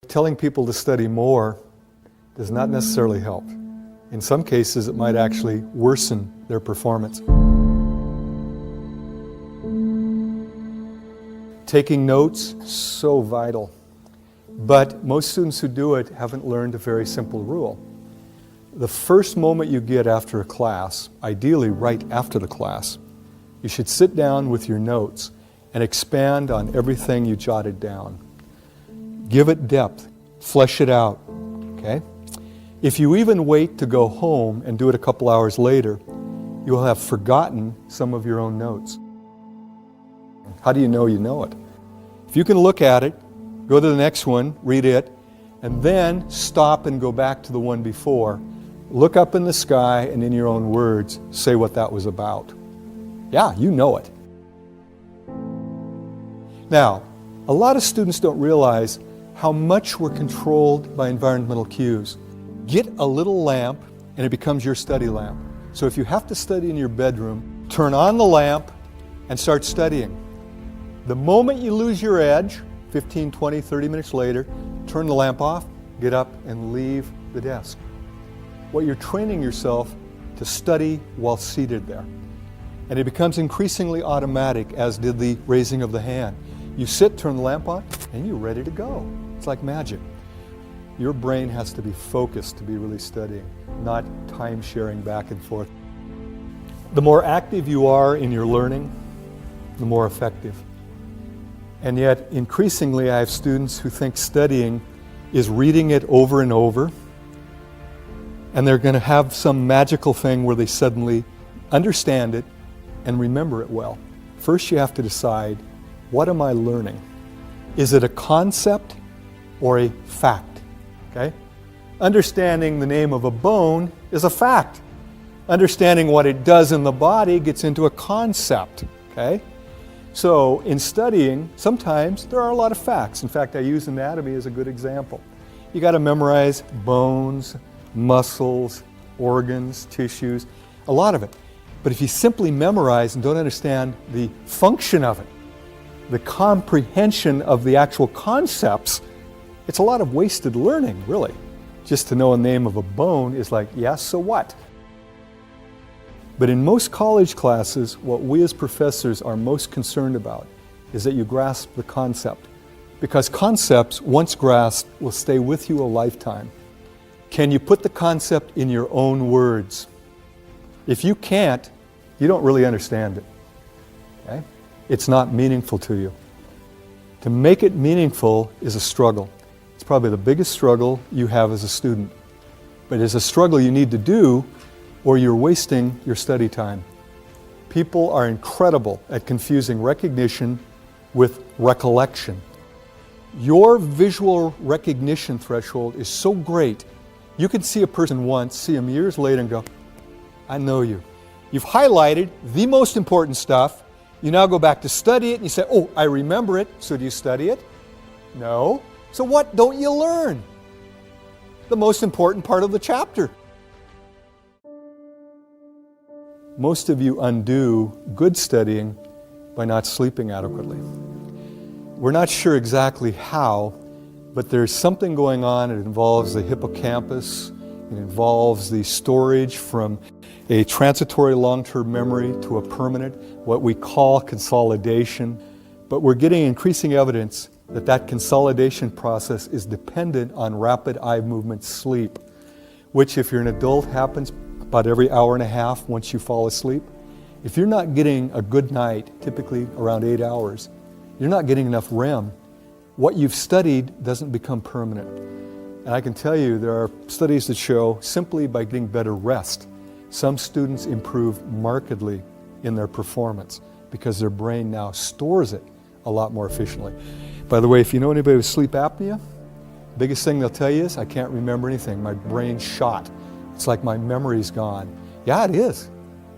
Telling people to study more does not necessarily help. In some cases, it might actually worsen their performance. Taking notes, so vital. But most students who do it haven't learned a very simple rule. The first moment you get after a class, ideally right after the class, you should sit down with your notes and expand on everything you jotted down. Give it depth, flesh it out, okay? If you even wait to go home and do it a couple hours later, you will have forgotten some of your own notes. How do you know it? If you can look at it, go to the next one, read it, and then stop and go back to the one before. Look up in the sky and in your own words, say what that was about. Yeah, you know it. Now, a lot of students don't realize how much we're controlled by environmental cues. Get a little lamp and it becomes your study lamp. So if you have to study in your bedroom, turn on the lamp and start studying. The moment you lose your edge, 15, 20, 30 minutes later, turn the lamp off, get up and leave the desk. What you're training yourself to study while seated there. And it becomes increasingly automatic, as did the raising of the hand. You sit, turn the lamp on, and you're ready to go. It's like magic. Your brain has to be focused to be really studying, not time sharing back and forth. The more active you are in your learning, the more effective. And yet, increasingly, I have students who think studying is reading it over and over, and they're going to have some magical thing where they suddenly understand it and remember it well. First, you have to decide, what am I learning? Is it a concept or a fact? Okay? Understanding the name of a bone is a fact. Understanding what it does in the body gets into a concept. Okay? So in studying, sometimes there are a lot of facts. In fact, I use anatomy as a good example. You got to memorize bones, muscles, organs, tissues, a lot of it. But if you simply memorize and don't understand the function of it, the comprehension of the actual concepts, it's a lot of wasted learning, really. Just to know a name of a bone is like, yeah, so what? But in most college classes, what we as professors are most concerned about is that you grasp the concept. Because concepts, once grasped, will stay with you a lifetime. Can you put the concept in your own words? If you can't, you don't really understand it. Okay? It's not meaningful to you. To make it meaningful is a struggle. It's probably the biggest struggle you have as a student. But it's a struggle you need to do, or you're wasting your study time. People are incredible at confusing recognition with recollection. Your visual recognition threshold is so great, you can see a person once, see them years later and go, I know you. You've highlighted the most important stuff. You now go back to study it and you say, oh, I remember it. So do you study it? No. So what don't you learn? The most important part of the chapter. Most of you undo good studying by not sleeping adequately. We're not sure exactly how, but there's something going on. It involves the hippocampus. It involves the storage from a transitory long-term memory to a permanent, what we call consolidation. But we're getting increasing evidence that that consolidation process is dependent on rapid eye movement sleep, which if you're an adult happens about every hour and a half once you fall asleep. If you're not getting a good night, typically around 8 hours, you're not getting enough REM. What you've studied doesn't become permanent. And I can tell you there are studies that show simply by getting better rest, some students improve markedly in their performance because their brain now stores it a lot more efficiently. By the way, if you know anybody with sleep apnea, biggest thing they'll tell you is, I can't remember anything. My brain's shot. It's like my memory's gone. Yeah, it is,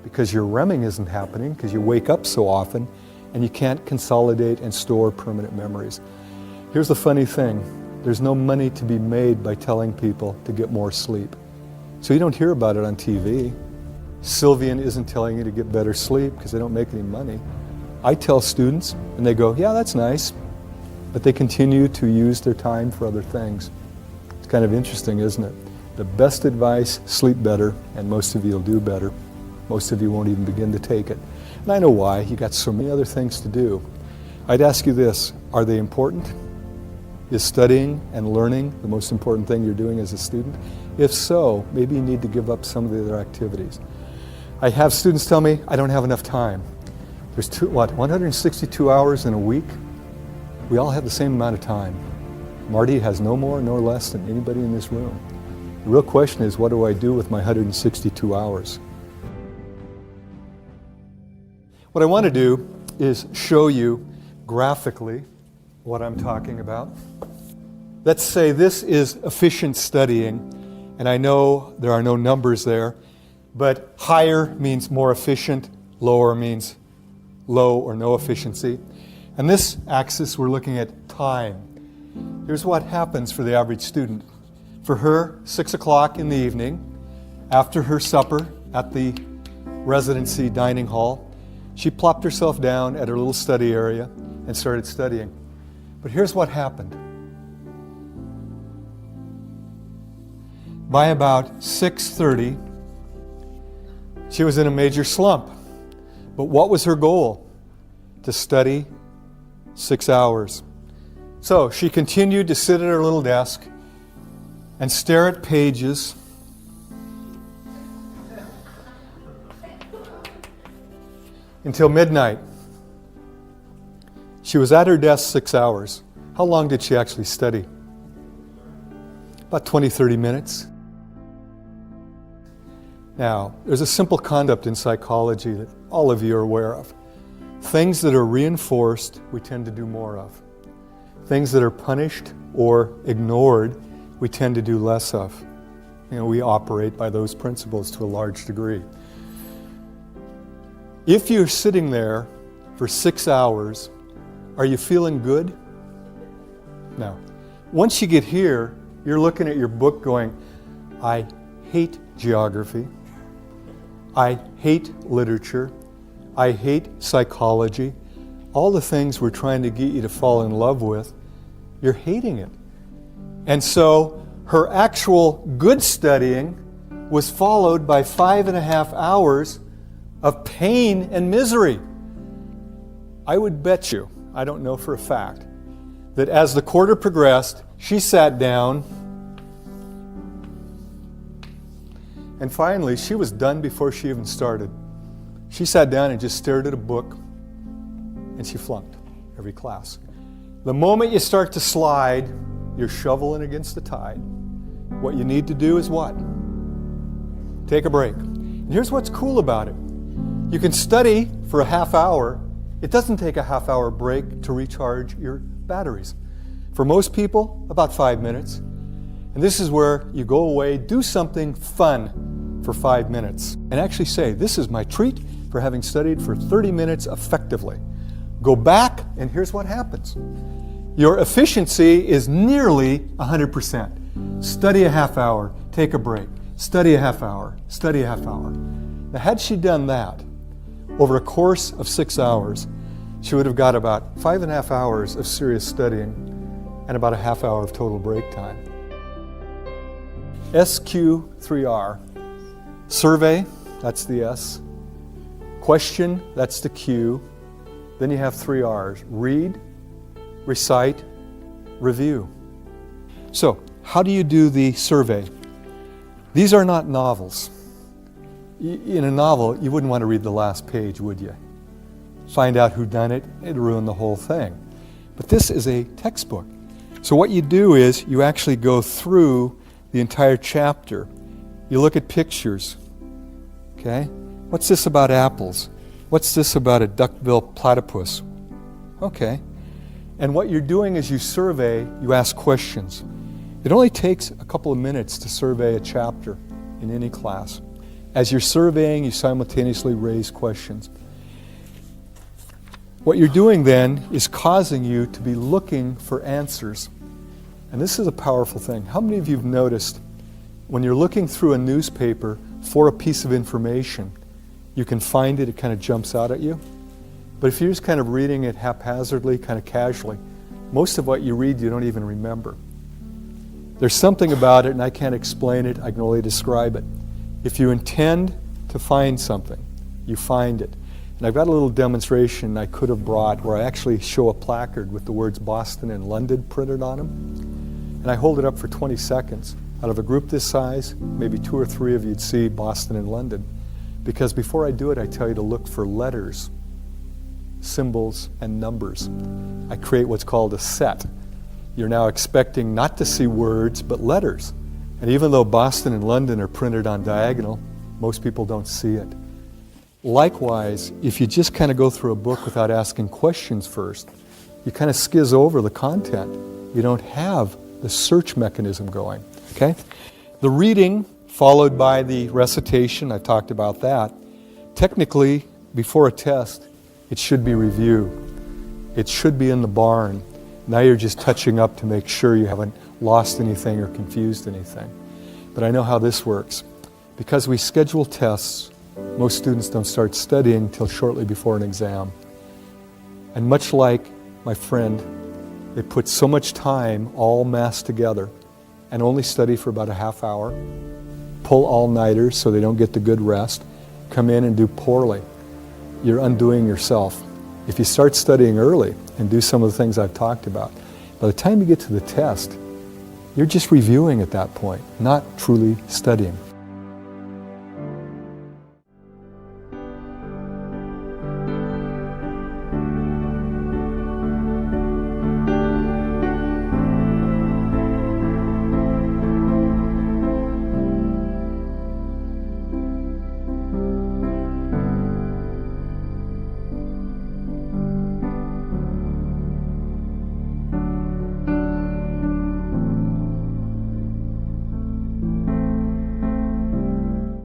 because your REMing isn't happening because you wake up so often and you can't consolidate and store permanent memories. Here's the funny thing. There's no money to be made by telling people to get more sleep. So you don't hear about it on TV. Sylvian isn't telling you to get better sleep because they don't make any money. I tell students and they go, yeah, that's nice. but they continue to use their time for other things. It's kind of interesting, isn't it? The best advice, sleep better, and most of you will do better. Most of you won't even begin to take it. And I know why. You got so many other things to do. I'd ask you this, are they important? Is studying and learning the most important thing you're doing as a student? If so, maybe you need to give up some of the other activities. I have students tell me, I don't have enough time. There's 162 hours in a week? We all have the same amount of time. Marty has no more nor less than anybody in this room. The real question is, what do I do with my 162 hours? What I want to do is show you graphically what I'm talking about. Let's say this is efficient studying, and I know there are no numbers there, but higher means more efficient, lower means low or no efficiency. And this axis, we're looking at time. Here's what happens for the average student. For her, 6 o'clock in the evening, after her supper at the residency dining hall, she plopped herself down at her little study area and started studying. But here's what happened. By about 6:30, she was in a major slump. But what was her goal? To study 6 hours. So she continued to sit at her little desk and stare at pages until midnight. She was at her desk 6 hours. How long did she actually study? About 20, 30 minutes. Now, there's a simple concept in psychology that all of you are aware of. Things that are reinforced, we tend to do more of. Things that are punished or ignored, we tend to do less of. We operate by those principles to a large degree. If you're sitting there for 6 hours, are you feeling good? No. Once you get here, you're looking at your book going, I hate geography. I hate literature. I hate psychology. All the things we're trying to get you to fall in love with, you're hating it. And so her actual good studying was followed by 5.5 hours of pain and misery. I would bet you, I don't know for a fact, that as the quarter progressed, she sat down and finally she was done before she even started. She sat down and just stared at a book and she flunked every class. The moment you start to slide, you're shoveling against the tide. What you need to do is what? Take a break. And here's what's cool about it. You can study for a half hour. It doesn't take a half-hour break to recharge your batteries. For most people, about 5 minutes. And this is where you go away, do something fun for 5 minutes, and actually say, this is my treat for having studied for 30 minutes effectively. Go back, and here's what happens. Your efficiency is nearly 100%. Study a half hour, take a break. Study a half hour, study a half hour. Now, had she done that, over a course of 6 hours, she would have got about 5.5 hours of serious studying and about a half hour of total break time. SQ3R. Survey, that's the S. Question, that's the Q. Then you have 3 R's. Read, recite, review. So, how do you do the survey? These are not novels. In a novel, you wouldn't want to read the last page, would you? Find out who done it, it'd ruin the whole thing. But this is a textbook. So what you do is you actually go through the entire chapter. You look at pictures. Okay? What's this about apples? What's this about a duck-bill platypus? Okay. And what you're doing is you survey, you ask questions. It only takes a couple of minutes to survey a chapter in any class. As you're surveying, you simultaneously raise questions. What you're doing then is causing you to be looking for answers. And this is a powerful thing. How many of you have noticed when you're looking through a newspaper for a piece of information, you can find it, it kind of jumps out at you? But if you're just kind of reading it haphazardly, kind of casually, most of what you read you don't even remember. There's something about it, and I can't explain it, I can only describe it. If you intend to find something, you find it. And I've got a little demonstration I could have brought where I actually show a placard with the words Boston and London printed on them. And I hold it up for 20 seconds. Out of a group this size, maybe 2 or 3 of you'd see Boston and London. Because before I do it, I tell you to look for letters, symbols, and numbers. I create what's called a set. You're now expecting not to see words, but letters. And even though Boston and London are printed on diagonal, most people don't see it. Likewise, if you just kind of go through a book without asking questions first, you kind of skizz over the content. You don't have the search mechanism going, okay? The reading followed by the recitation, I talked about that. Technically, before a test, it should be review. It should be in the barn. Now you're just touching up to make sure you haven't lost anything or confused anything. But I know how this works. Because we schedule tests, most students don't start studying until shortly before an exam. And much like my friend, they put so much time all massed together and only study for about a half hour, pull all-nighters so they don't get the good rest, come in and do poorly. You're undoing yourself. If you start studying early and do some of the things I've talked about, by the time you get to the test, you're just reviewing at that point, not truly studying.